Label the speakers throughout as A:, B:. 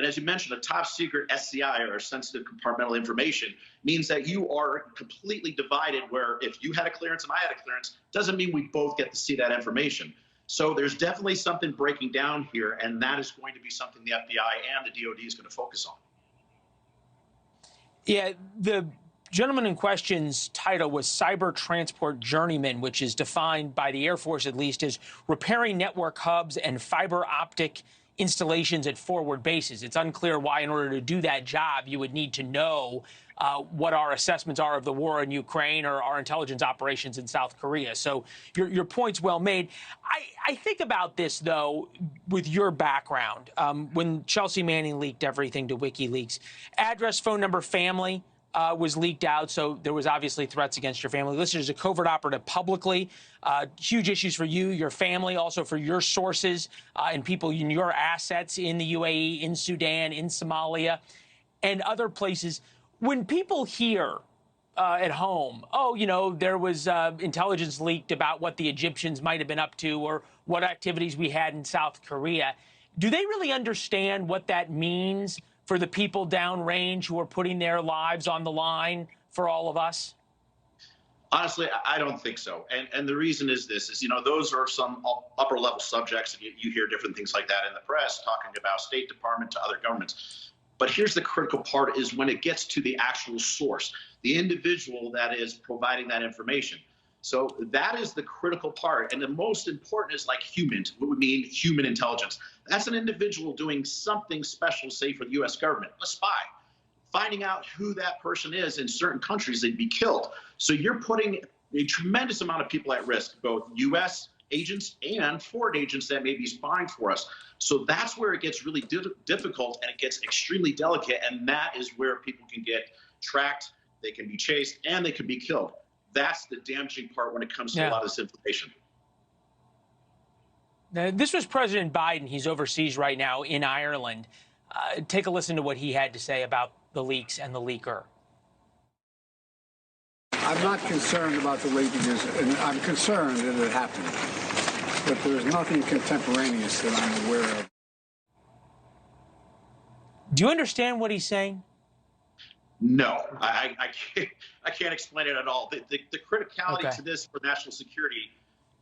A: as you mentioned, a top secret SCI, or sensitive compartmental information, means that you are completely divided, where if you had a clearance and I had a clearance, doesn't mean we both get to see that information. So there's definitely something breaking down here, and that is going to be something the FBI and the DOD is going to focus on.
B: Yeah, the gentleman in question's title was Cyber Transport Journeyman, which is defined by the Air Force, at least, as repairing network hubs and fiber optic installations at forward bases. It's unclear why, in order to do that job, you would need to know what our assessments are of the war in Ukraine or our intelligence operations in South Korea. So your point's well made. I think about this, though, with your background. When Chelsea Manning leaked everything to WikiLeaks, address, phone number, family was leaked out, so there was obviously threats against your family. Listed as a covert operative publicly. Huge issues for you, your family, also for your sources and people in your assets in the UAE, in Sudan, in Somalia, and other places. When people hear at home, oh, you know, there was intelligence leaked about what the Egyptians might have been up to or what activities we had in South Korea, do they really understand what that means for the people downrange who are putting their lives on the line for all of us?
A: Honestly, I don't think so. And the reason is this, is, you know, those are some upper level subjects. You hear different things like that in the press, talking about State Department to other governments. But here's the critical part, is when it gets to the actual source, the individual that is providing that information. So that is the critical part. And the most important is like human, what we mean human intelligence. That's an individual doing something special, say for the U.S. government, a spy. Finding out who that person is in certain countries, they'd be killed. So you're putting a tremendous amount of people at risk, both U.S. agents and foreign agents that may be spying for us. So that's where it gets really difficult, and it gets extremely delicate, and that is where people can get tracked, they can be chased, and they can be killed. That's the damaging part when it comes to a lot of this information.
B: Now, this was President Biden. He's overseas right now in Ireland. Take a listen to what he had to say about the leaks and the leaker.
C: I'm not concerned about the leakages, and I'm concerned that it happened. But there's nothing contemporaneous that I'm aware of.
B: Do you understand what he's saying?
A: No, I can't explain it at all. The criticality to this for national security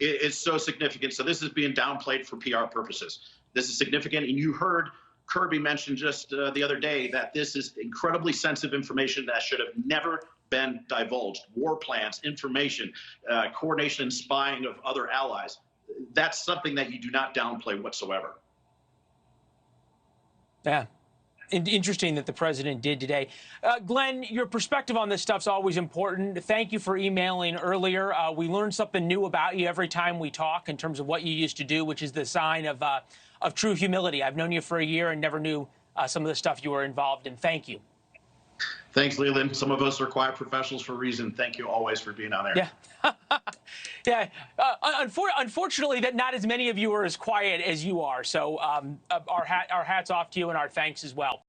A: is so significant. So this is being downplayed for PR purposes. This is significant. And you heard Kirby mention just the other day that this is incredibly sensitive information that should have never been divulged. War plans, information, coordination and spying of other allies. That's something that you do not downplay whatsoever.
B: Yeah. Interesting that the president did today. Glenn, your perspective on this stuff's always important. Thank you for emailing earlier. We learn something new about you every time we talk in terms of what you used to do, which is the sign of true humility. I've known you for a year and never knew some of the stuff you were involved in. Thank you.
A: Thanks, Leland. Some of us are quiet professionals for a reason. Thank you always for being on air.
B: Yeah. Unfortunately, that not as many of you are as quiet as you are. So our hats off to you and our thanks as well.